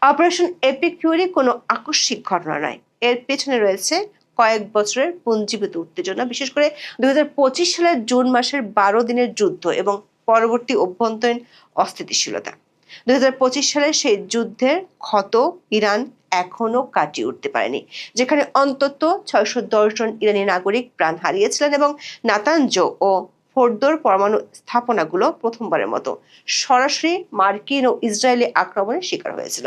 Operation epic Fury কোনো আকস্মিক ঘটনা নয়, এর পেছনে রয়েছে কয়েক বছরের পুঞ্জীভূত উত্তেজনা, বিশেষ করে 2025 সালের জুন মাসের 12 দিনের যুদ্ধ এবং পরবর্তী অভ্যন্তরীণ অস্থিতিশীলতা। 2025 সালের সেই যুদ্ধের ক্ষত ইরান এখনো কাটিয়ে উঠতে পারেনি, যেখানে অন্তত 610 জন ইরানি নাগরিক প্রাণ হারিয়েছিলেন এবং নাতানজ ও ফোর্দোর পরমাণু স্থাপনাগুলো প্রথমবারের মতো সরাসরি মার্কিন ও ইসরায়েলি আক্রমণের শিকার হয়েছিল।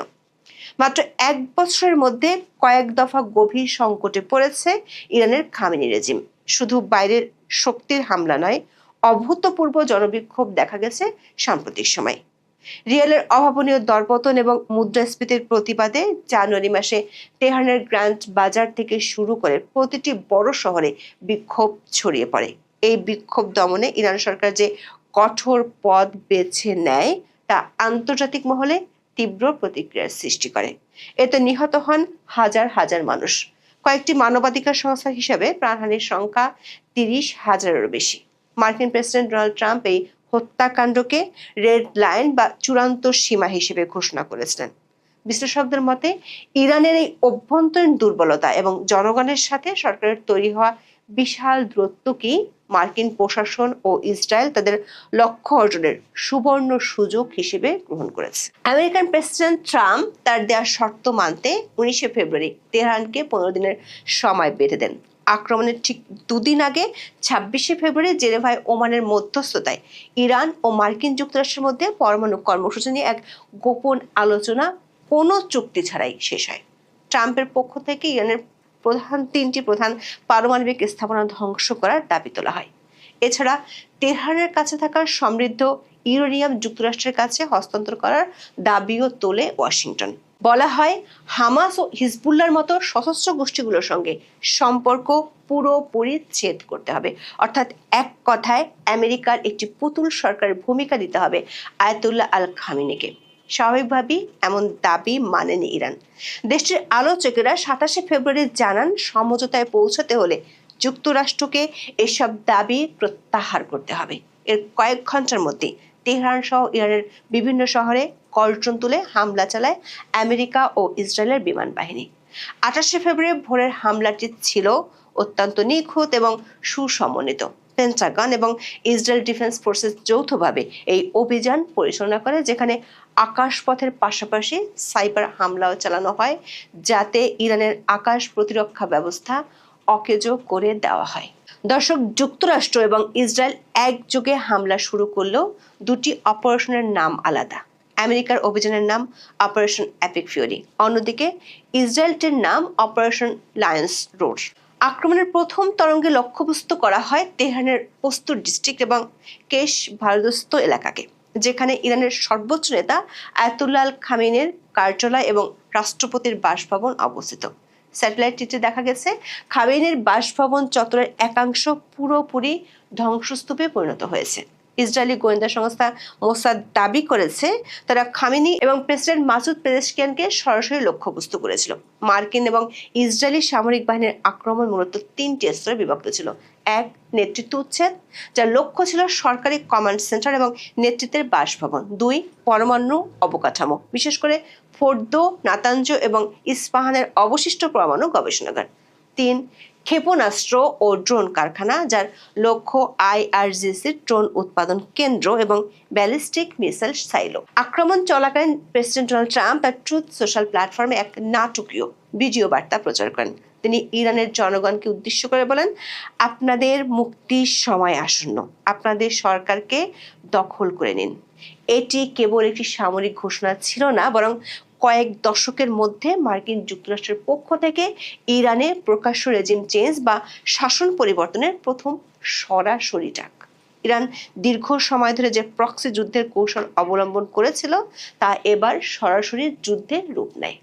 মাত্র এক বছরের মধ্যে কয়েক দফা গভীর সংকটে পড়েছে ইরানের খামেনি রেজিম। শুধু বাইরের শক্তির হামলা নয়, অভূতপূর্ব জনবিক্ষোভ দেখা গেছে সাম্প্রতিক সময়। রিয়েলের অভাবনীয় দরপতন এবং মুদ্রাস্ফীতির প্রতিবাদে জানুয়ারি মাসে তেহরানের গ্র্যান্ড বাজার থেকে শুরু করে প্রতিটি বড় শহরে বিক্ষোভ ছড়িয়ে পড়ে। এই বিক্ষোভ দমনে ইরান সরকার যে কঠোর পথ বেছে নেয় তা আন্তর্জাতিক মহলে তীব্র প্রতিক্রিয়ার সৃষ্টি করে। এতে নিহত হন হাজার হাজার মানুষ। কয়েকটি মানবাধিকার সংস্থা হিসেবে প্রাণহানির সংখ্যা 30,000-এরও বেশি। মার্কিন প্রেসিডেন্ট ডোনাল্ড ট্রাম্প এই হত্যাকাণ্ডকে রেড লাইন বা চূড়ান্ত সীমা হিসেবে ঘোষণা করেছিলেন। বিশ্লেষকদের মতে ইরানের এই অভ্যন্তরীণ দুর্বলতা এবং জনগণের সাথে সরকারের তৈরি হওয়া বিশাল দূরত্বকেই মার্কিন প্রশাসন ও ইসরায়েল তাদের লক্ষ্য অর্জনের সুবর্ণ সুযোগ হিসেবে গ্রহণ করেছে। আমেরিকান প্রেসিডেন্ট ট্রাম্প তার দেওয়া শর্ত মানতে 19 ফেব্রুয়ারি তেহরানকে 15 দিনের সময় বেঁধে দেন। আক্রমণের ঠিক দুদিন আগে 26 ফেব্রুয়ারি জেনেভায় ওমানের মধ্যস্থতায় ইরান ও মার্কিন যুক্তরাষ্ট্রের মধ্যে পরমাণু কর্মসূচি নিয়ে এক গোপন আলোচনা কোনো চুক্তি ছাড়াই শেষ হয়। ট্রাম্পের পক্ষ থেকে ইরানের তিনটি প্রধান পারমাণবিক স্থাপনা ধ্বংস করার দাবি তোলা হয়। এছাড়া তেহরানের কাছে থাকা সমৃদ্ধ ইউরেনিয়াম যুক্তরাষ্ট্রের কাছে হস্তান্তর করার দাবিও তোলে ওয়াশিংটন। বলা হয় হামাস ও হিজবুল্লাহর মতো সশস্ত্র গোষ্ঠীগুলোর সঙ্গে সম্পর্ক পুরোপুরি ছেদ করতে হবে, অর্থাৎ এক কথায় আমেরিকার একটি পুতুল সরকারের ভূমিকা দিতে হবে আয়াতুল্লাহ আল খামেনিকে। স্বাভাবিকভাবেই এমন দাবি মানেনি ইরান। দেশটির আলোচকেরা 27 ফেব্রুয়ারি জানান সমঝোতায় পৌঁছাতে হলে যুক্তরাষ্ট্রকে এসব দাবি প্রত্যাহার করতে হবে। এর কয়েক ঘন্টার মধ্যে তেহরান সহ ইরানের বিভিন্ন শহরে কর্জন তুলে হামলা চালায় আমেরিকা ও ইসরায়েলের বিমান বাহিনী। 28 ফেব্রুয়ারি ভোরের হামলাটি ছিল অত্যন্ত নিখুঁত এবং সুসমন্বিত। পেন্টাগন এবং ইসরায়েল ডিফেন্স ফোর্সেস যৌথভাবে এই অভিযান পরিচালনা করে, যেখানে আকাশপথের পাশাপাশি সাইবার হামলাও চালানো হয়, যাতে ইরানের আকাশ প্রতিরক্ষা ব্যবস্থা অকেজো করে দেওয়া হয়। দর্শক, যুক্তরাষ্ট্র এবং ইসরায়েল একযোগে হামলা শুরু করলেও দুটি অপারেশনের নাম আলাদা। আমেরিকার অভিযানের নাম অপারেশন এপিক ফিউরি, অন্যদিকে ইসরায়েলটির নাম অপারেশন লায়ন্স রোড। আক্রমণের প্রথম তরঙ্গে লক্ষ্যবস্তু করা হয় তেহরানের পস্তুর ডিস্ট্রিক্ট এবং কেশ ভারদস্ত এলাকাকে, যেখানে ইরানের সর্বোচ্চ নেতা আয়াতুল্লাহ আল খামেনির কার্যালয় এবং রাষ্ট্রপতির বাসভবন অবস্থিত। স্যাটেলাইট চিত্রে দেখা গেছে খামেনির বাসভবন চত্বরের একাংশ পুরোপুরি ধ্বংসস্তূপে পরিণত হয়েছে। ইসরায়েলি গোয়েন্দা সংস্থা মোসাদ দাবি করেছে তারা খামেনি এবং প্রেসিডেন্ট মাসুদ পেজেশকিয়ানকে সরাসরি লক্ষ্যবস্তু করেছিল। মার্কিন এবং ইসরায়েলি সামরিক বাহিনীর আক্রমণ মূলত 3টি স্তরে বিভক্ত ছিল। 1, নেতৃত্ব উচ্ছেদ, যার লক্ষ্য ছিল সরকারি কমান্ড সেন্টার এবং নেতৃত্বের বাসভবন। 2, পরমাণু অবকাঠামো, বিশেষ করে ফোর্দো, নাতানজ এবং ইস্পাহানের অবশিষ্ট পরমাণু গবেষণাগার। 3, ক্ষেপণাস্ত্র ও ড্রোন কারখানা, যার লক্ষ্য আইআরজিসির ড্রোন উৎপাদন কেন্দ্র এবং ব্যালিস্টিক মিসাইল সাইলো। আক্রমণ চলাকালীন প্রেসিডেন্ট ডোনাল্ড ট্রাম্প তার ট্রুথ সোশ্যাল প্ল্যাটফর্মে এক নাটকীয় ভিডিও বার্তা প্রচার করেন। তিনি ইরানের জনগণকে উদ্দেশ্য করে বলেন, আপনাদের মুক্তির সময় আসন্ন, আপনাদের সরকারকে দখল করে নিন। এটি কেবল একটি সামরিক ঘোষণা ছিল না, বরং কয়েক দশকের মধ্যে মার্কিন যুক্তরাষ্ট্রের পক্ষ থেকে ইরানে প্রকাশ্য রেজিম চেঞ্জ বা শাসন পরিবর্তনের প্রথম সরাসরি ডাক। ইরান দীর্ঘ সময় ধরে যে প্রক্সি যুদ্ধের কৌশল অবলম্বন করেছিল তা এবার সরাসরি যুদ্ধের রূপ নেয়।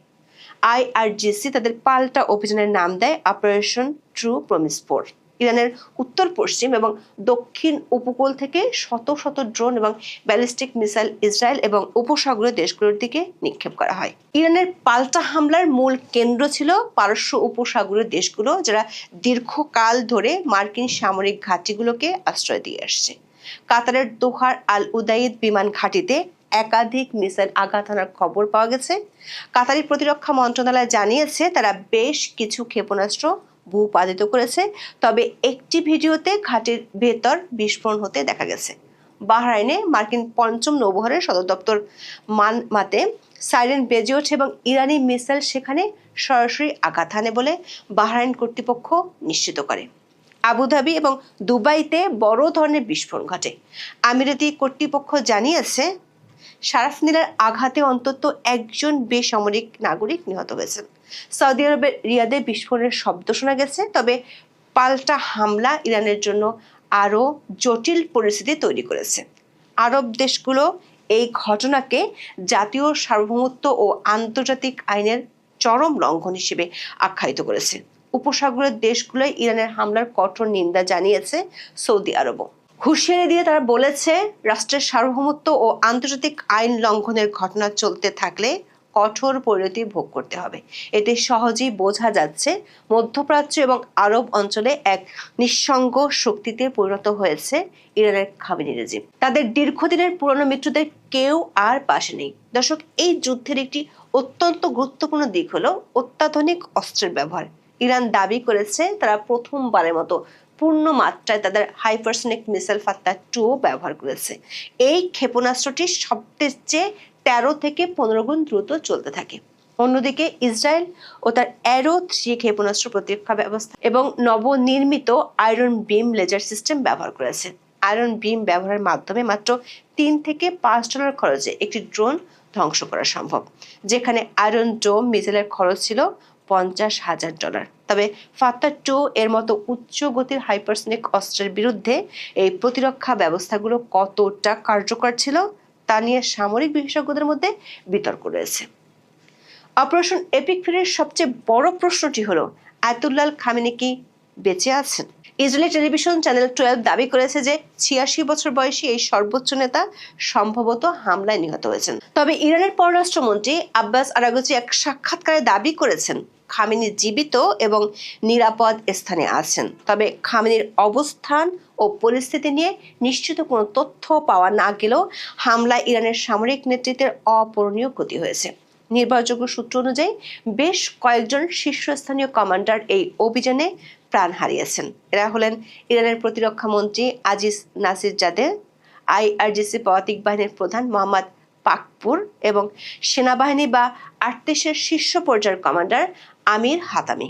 আইআরজিসি তাদের পাল্টা অভিযানের নাম দেয় অপারেশন ট্রু প্রমিস 4। ইরানের উত্তর পশ্চিম এবং দক্ষিণ উপকূল থেকে শত শত ড্রোন এবং ব্যালিস্টিক মিসাইল ইসরায়েল এবং উপসাগরীয় দেশগুলোর দিকে নিক্ষেপ করা হয়। ইরানের পাল্টা হামলার মূল কেন্দ্র ছিল পারস্য উপসাগরীয় দেশগুলো, যারা দীর্ঘকাল ধরে মার্কিন সামরিক ঘাঁটিগুলোকে আশ্রয় দিয়ে আসছে। কাতারের দোহার আল উদাইদ বিমান ঘাঁটিতে একাধিক মিসাইল আঘাত হানার খবর পাওয়া গেছে। কাতারি প্রতিরক্ষা মন্ত্রণালয় জানিয়েছে তারা বেশ কিছু ক্ষেপণাস্ত্র ভূপাতিত করেছে, তবে একটি ভিডিওতে ঘাঁটির ভেতর বিস্ফোরণ হতে দেখা গেছে। বাহরাইনে মার্কিন পঞ্চম নৌবহরের সদর দপ্তর মানমাতে সাইরেন বেজে ওঠে এবং ইরানি মিসাইল সেখানে সরাসরি আঘাত হানে বলে বাহরাইন কর্তৃপক্ষ নিশ্চিত করে। আবুধাবি এবং দুবাইতে বড় ধরনের বিস্ফোরণ ঘটে। আমিরাতি কর্তৃপক্ষ জানিয়েছে শারাফনিলার আঘাতে অন্তত একজন বেসামরিক নাগরিক নিহত হয়েছেন। সৌদি আরবের রিয়াদে বিস্ফোরণের শব্দ শোনা গেছে, তবে পাল্টা হামলা ইরানের জন্য আরও জটিল পরিস্থিতি তৈরি করেছে। আরব দেশগুলো এই ঘটনাকে জাতীয় সার্বভৌমত্ব ও আন্তর্জাতিক আইনের চরম লঙ্ঘন হিসেবে আখ্যায়িত করেছে। উপসাগরের দেশগুলোয় ইরানের হামলার কঠোর নিন্দা জানিয়েছে সৌদি আরবও। হুঁশিয়ারি দিয়ে তারা বলেছে, রাষ্ট্রের সার্বভৌমত্ব ও আন্তর্জাতিক আইন লঙ্ঘনের ঘটনা চলতে থাকলে কঠোর পরিণতি ভোগ করতে হবে। এতে সহজেই বোঝা যাচ্ছে মধ্যপ্রাচ্য এবং আরব অঞ্চলে এক নিঃসঙ্গ শক্তিতে পরিণত হয়েছে ইরানের খামেনি রেজিম। তাদের দীর্ঘদিনের পুরনো মিত্রদের কেউ আর পাশে নেই। দর্শক, এই যুদ্ধের একটি অত্যন্ত গুরুত্বপূর্ণ দিক হলো অত্যাধুনিক অস্ত্রের ব্যবহার। ইরান দাবি করেছে তারা প্রথমবারের মতো পূর্ণ মাত্রায় তাদের হাইপারসনিক মিসাইল ফাত্তা-2 ব্যবহার করেছে। এই ক্ষেপণাস্ত্রটি শব্দের চেয়ে 13 থেকে 15 গুণ দ্রুত চলতে থাকে। অন্যদিকে ইসরায়েল ও তার অ্যারো-3 ক্ষেপণাস্ত্র প্রতিরক্ষা ব্যবস্থা এবং নবনির্মিত আয়রন বিম লেজার সিস্টেম ব্যবহার করেছে। আয়রন বিম ব্যবহারের মাধ্যমে মাত্র $3 থেকে $5 খরচে একটি ড্রোন ধ্বংস করা সম্ভব, যেখানে আয়রন ডোম মিসাইলের খরচ ছিল $50,000। তবে ফাত্তা-2 এর মতো উচ্চ গতির হাইপারসনিক অস্ত্রের বিরুদ্ধে এই প্রতিরক্ষা ব্যবস্থাগুলো কতটা কার্যকর ছিল তা নিয়ে সামরিক বিশেষজ্ঞদের মধ্যে বিতর্ক রয়েছে। অপারেশন এপিক ফেয়ারের সবচেয়ে বড় প্রশ্নটি হলো, আয়াতুল্লাহ খামেনি কি বেঁচে আছেন? ইসরায়েলি টেলিভিশন চ্যানেল 12 দাবি করেছে যে 86 বছর বয়সী এই সর্বোচ্চ নেতা সম্ভবত হামলায় নিহত হয়েছেন। তবে ইরানের পররাষ্ট্রমন্ত্রী আব্বাস আরাগচি এক সাক্ষাৎকারে দাবি করেছেন খামেনি জীবিত এবং নিরাপদ স্থানে আছেন। তবে খামেনির অবস্থান ও পরিস্থিতি নিয়ে নিশ্চিত কোনো তথ্য পাওয়া না গেলেও হামলায় ইরানের সামরিক নেতৃত্বের অপূরণীয় ক্ষতি হয়েছে। নির্ভরযোগ্য সূত্র অনুযায়ী বেশ কয়েকজন শীর্ষস্থানীয় কমান্ডার এই অভিযানে প্রাণ হারিয়েছেন। এরা হলেন ইরানের প্রতিরক্ষা মন্ত্রী আজিজ নাসিরজাদে, আইআরজিসি পদাতিক বাহিনীর প্রধান মোহাম্মদ পাকপুর এবং সেনাবাহিনী বা আর্তেশের শীর্ষ পর্যায়ের কমান্ডার আমির হাতামি।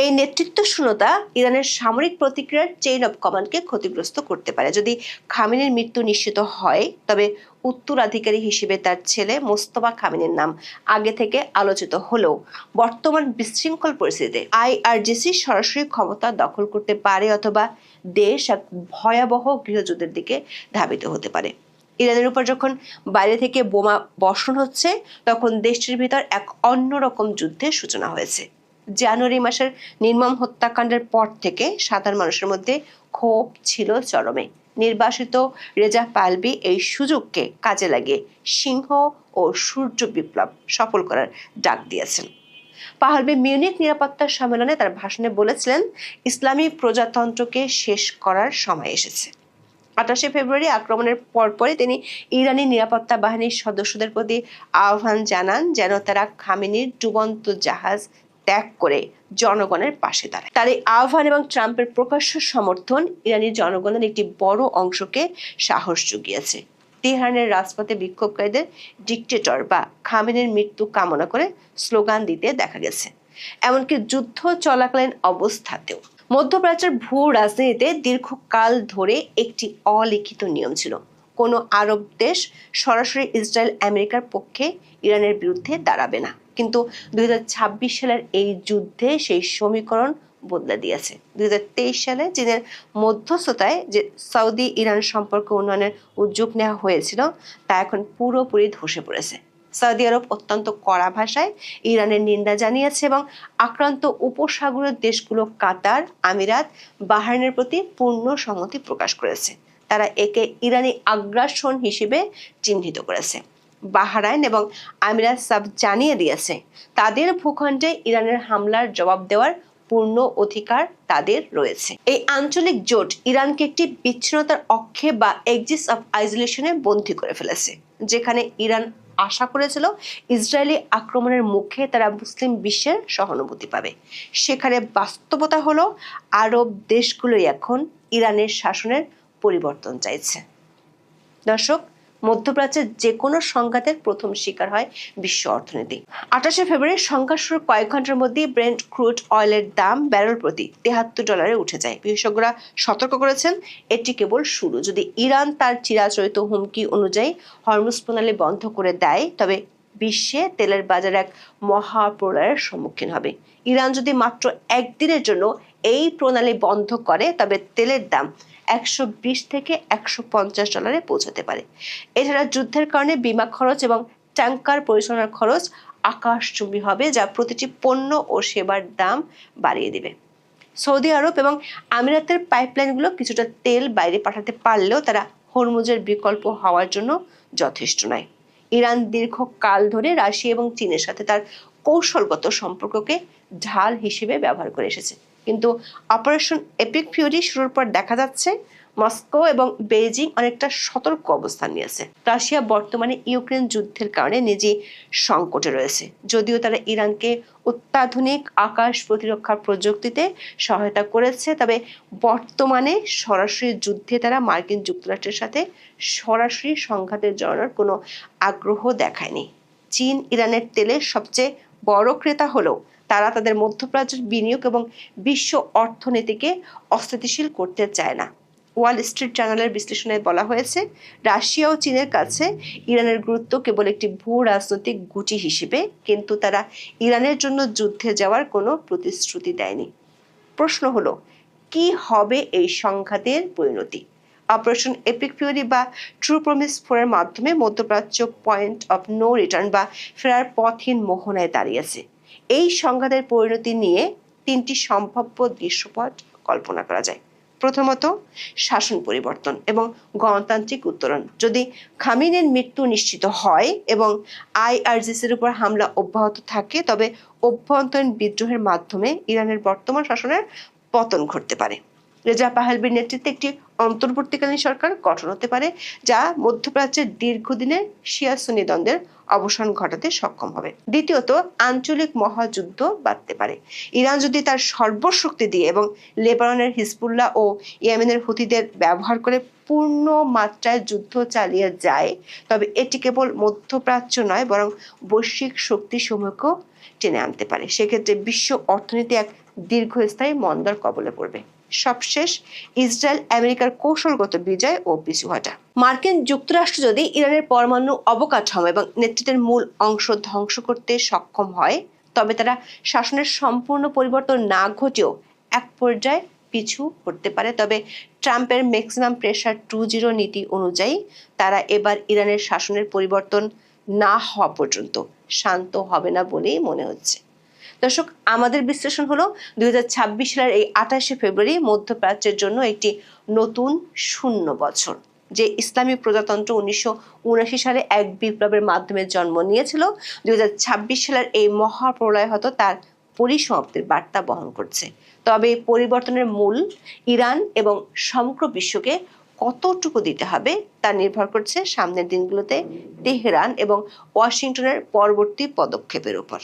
এই নেতৃত্ব শূন্যতা ইরানের সামরিক প্রতিক্রিয়ার চেইন অব কমান্ডকে ক্ষতিগ্রস্ত করতে পারে। যদি খামেনির মৃত্যু নিশ্চিত হয়, তবে উত্তরাধিকারী হিসেবে তার ছেলে মোস্তফা খামেনির নাম আগে থেকে আলোচিত হলেও বর্তমান বিশৃঙ্খল পরিস্থিতিতে আইআরজিসি সরাসরি ক্ষমতা দখল করতে পারে অথবা দেশ এক ভয়াবহ গৃহযুদ্ধের দিকে ধাবিত হতে পারে। ইরানের উপর যখন বাইরে থেকে বোমা বর্ষণ হচ্ছে, তখন দেশটির ভিতর এক অন্যরকম যুদ্ধের সূচনা হয়েছে। জানুয়ারি মাসের নির্মম হত্যাকাণ্ডের পর থেকে সাধারণ মানুষের মধ্যে ক্ষোভ ছিল চরমে। নির্বাসিত রেজা পাহলভি এই সুযোগকে কাজে লাগিয়ে সিংহ ও সূর্য বিপ্লব সফল করার ডাক দিয়েছেন। পাহলভি মিউনিখ নিরাপত্তা সম্মেলনে তার ভাষণে বলেছিলেন, ইসলামী প্রজাতন্ত্রকে শেষ করার সময় এসেছে। 28 ফেব্রুয়ারি আক্রমণের পরপরই তিনি ইরানি নিরাপত্তা বাহিনীর সদস্যদের প্রতি আহ্বান জানান যেন তারা খামেনির ডুবন্ত জাহাজ ত্যাগ করে জনগণের পাশে দাঁড়ায়। তার এই আহ্বান এবং ট্রাম্পের প্রকাশ্য সমর্থন ইরানি জনগণের একটি বড় অংশকে সাহস জুগিয়েছে। তেহরানের রাজপথে বিক্ষোভকারীদের ডিক্টেটর বা খামেনির মৃত্যু কামনা করে স্লোগান দিতে দেখা গেছে, এমনকি যুদ্ধ চলাকালীন অবস্থাতেও। মধ্যপ্রাচ্যের ভূ রাজনীতিতে দীর্ঘকাল ধরে একটি অলিখিত নিয়ম ছিল, কোনো আরব দেশ সরাসরি ইসরায়েল আমেরিকার পক্ষে ইরানের বিরুদ্ধে দাঁড়াবে না। কিন্তু 2026 সালের এই যুদ্ধে সেই সমীকরণ বদলে দিয়েছে। 2023 সালে চীনের মধ্যস্থতায় যে সৌদি ইরান সম্পর্ক উন্নয়নের উদ্যোগ নেওয়া হয়েছিল, তা এখন পুরোপুরি ধসে পড়েছে। সৌদি আরব অত্যন্ত কড়া ভাষায় ইরানের নিন্দা জানিয়েছে এবং আক্রান্ত উপসাগরীয় দেশগুলো কাতার, আমিরাত, বাহরাইনের প্রতি পূর্ণ সংহতি প্রকাশ করেছে। তারা একে ইরানি আগ্রাসন হিসেবে চিহ্নিত করেছে। বাহরাইন এবং আমিরাত সাফ জানিয়ে দিয়েছে তাদের ভূখণ্ডে ইরানের হামলার জবাব দেওয়ার পূর্ণ অধিকার তাদের রয়েছে। এই আঞ্চলিক জোট ইরানকে একটি বিচ্ছিন্নতার অক্ষে বা এক্সিস অফ আইসোলেশনে বন্দী করে ফেলেছে, যেখানে ইরান আশা করেছিল ইসরায়েলি আক্রমণের মুখে তারা মুসলিম বিশ্বের সহানুভূতি পাবে। সেখানে বাস্তবতা হলো আরব দেশগুলোই এখন ইরানের শাসনের পরিবর্তন চাইছে। দর্শক, মধ্যপ্রাচ্যের যে কোনো সংঘাতের প্রথম শিকার হয় বিশ্ব অর্থনীতি। 28শে ফেব্রুয়ারি সংঘাত শুরুর কয়েক ঘন্টার মধ্যেই ব্রেন্ট ক্রুড অয়েলের দাম ব্যারেল প্রতি $73 উঠে যায়। বিশেষজ্ঞরা সতর্ক করেছেন, এটি কেবল শুরু। যদি ইরান তার চিরাচরিত হুমকি অনুযায়ী হরমুজ প্রণালী বন্ধ করে দেয়, তবে বিশ্বে তেলের বাজার এক মহাপ্রলয়ের সম্মুখীন হবে। ইরান যদি মাত্র একদিনের জন্য এই প্রণালী বন্ধ করে, তবে তেলের দাম $120 থেকে $150 পৌঁছাতে পারে। এছাড়া যুদ্ধের কারণে বিমা খরচ এবং ট্যাঙ্কার পরিচালনার খরচ আকাশচুম্বী হবে, যা প্রতিটি পণ্য ও সেবার দাম বাড়িয়ে দেবে। সৌদি আরব এবং আমিরাতের পাইপলাইনগুলো কিছুটা তেল বাইরে পাঠাতে পারলেও তারা হরমুজের বিকল্প হওয়ার জন্য যথেষ্ট নয়। ইরান দীর্ঘকাল ধরে রাশিয়া এবং চীনের সাথে তার কৌশলগত সম্পর্ককে ঢাল হিসেবে ব্যবহার করে এসেছে, কিন্তু অপারেশন এপিক ফিউরি শুরুর পর দেখা যাচ্ছে মস্কো এবং বেইজিং অনেকটা সতর্ক অবস্থান নিয়েছে। রাশিয়া বর্তমানে ইউক্রেন যুদ্ধের কারণে নিজে সংকটে রয়েছে। যদিও তারা ইরানকে অত্যাধুনিক আকাশ প্রতিরক্ষা প্রযুক্তিতে সহায়তা করেছে, তবে বর্তমানে সরাসরি যুদ্ধে তারা মার্কিন যুক্তরাষ্ট্রের সাথে সরাসরি সংঘাতে জড়ানোর কোনো আগ্রহ দেখায়নি। চীন ইরানের তেলের সবচেয়ে বড় ক্রেতা হলেও তারা তাদের মধ্যপ্রাচ্যের বিনিয়োগ এবং বিশ্ব অর্থনীতিকে অস্থিতিশীল করতে চায় না। ওয়াল স্ট্রিট জার্নালের বিশ্লেষণে বলা হয়েছে, রাশিয়া ও চীনের কাছে ইরানের গুরুত্ব কেবল একটি ভূ রাজনৈতিক গুটি হিসেবে, কিন্তু তারা ইরানের জন্য যুদ্ধে যাওয়ার কোনো প্রতিশ্রুতি দেয়নি। প্রশ্ন হলো, কি হবে এই সংঘাতের পরিণতি? অপারেশন এপিক ফিউরি বা ট্রু প্রমিস 4 এর মাধ্যমে মধ্যপ্রাচ্য পয়েন্ট অফ নো রিটার্ন বা ফেরার পথহীন মোহনায় দাঁড়িয়েছে। এই সংঘাতের পরিণতি নিয়ে 3টি সম্ভাব্য দৃশ্যপট কল্পনা করা যায়। প্রথমত, শাসন পরিবর্তন এবং গণতান্ত্রিক উত্তরণ। যদি খামেনির মৃত্যু নিশ্চিত হয় এবং আইআরজিসির উপর হামলা অব্যাহত থাকে, তবে অভ্যন্তরীণ বিদ্রোহের মাধ্যমে ইরানের বর্তমান শাসনের পতন ঘটতে পারে। রেজা পাহলভির নেতৃত্বে একটি অন্তর্বর্তীকালীন সরকার গঠন হতে পারে, যা মধ্যপ্রাচ্যের দীর্ঘদিনের শিয়া সুন্নি দ্বন্দ্বের অবসান ঘটাতে সক্ষম হবে। দ্বিতীয়ত, আঞ্চলিক মহাযুদ্ধ বাঁধতে পারে। ইরান যদি তার সর্বশক্তি দিয়ে এবং লেবাননের হিজবুল্লাহ ও ইয়েমেনের হুথিদের ব্যবহার করে পূর্ণ মাত্রায় যুদ্ধ চালিয়ে যায়, তবে এটি কেবল মধ্যপ্রাচ্য নয়, বরং বৈশ্বিক শক্তিসমূহকেও টেনে আনতে পারে। সেক্ষেত্রে বিশ্ব অর্থনীতি এক দীর্ঘস্থায়ী মন্দার কবলে পড়বে। সবশেষ, ইসরায়েল আমেরিকার কৌশলগত বিজয় ও পিছু হটা। মার্কিন যুক্তরাষ্ট্র যদি ইরানের পরমাণু অবকাঠামো এবং নেতৃত্বের মূল অংশ ধ্বংস করতে সক্ষম হয়, তবে তারা শাসনের সম্পূর্ণ পরিবর্তন না ঘটেও এক পর্যায়ে পিছু হতে পারে। তবে ট্রাম্পের ম্যাক্সিমাম প্রেসার 2.0 নীতি অনুযায়ী তারা এবার ইরানের শাসনের পরিবর্তন না হওয়া পর্যন্ত শান্ত হবে না বলেই মনে হচ্ছে। দর্শক, আমাদের বিশ্লেষণ হলো 2026 সালের এই 28শে ফেব্রুয়ারি মধ্যপ্রাচ্যের জন্য একটি নতুন শূন্য বছর। যে ইসলামী প্রজাতন্ত্র 1979 সালে এক বিপ্লবের মাধ্যমে জন্ম নিয়েছিল, 2026 সালের এই মহাপ্রলয় হয়তো তার পরিসমাপ্তির বার্তা বহন করছে। তবে পরিবর্তনের মূল ইরান এবং সমগ্র বিশ্বকে কতটুকু দিতে হবে তা নির্ভর করছে সামনের দিনগুলোতে তেহরান এবং ওয়াশিংটনের পরবর্তী পদক্ষেপের উপর।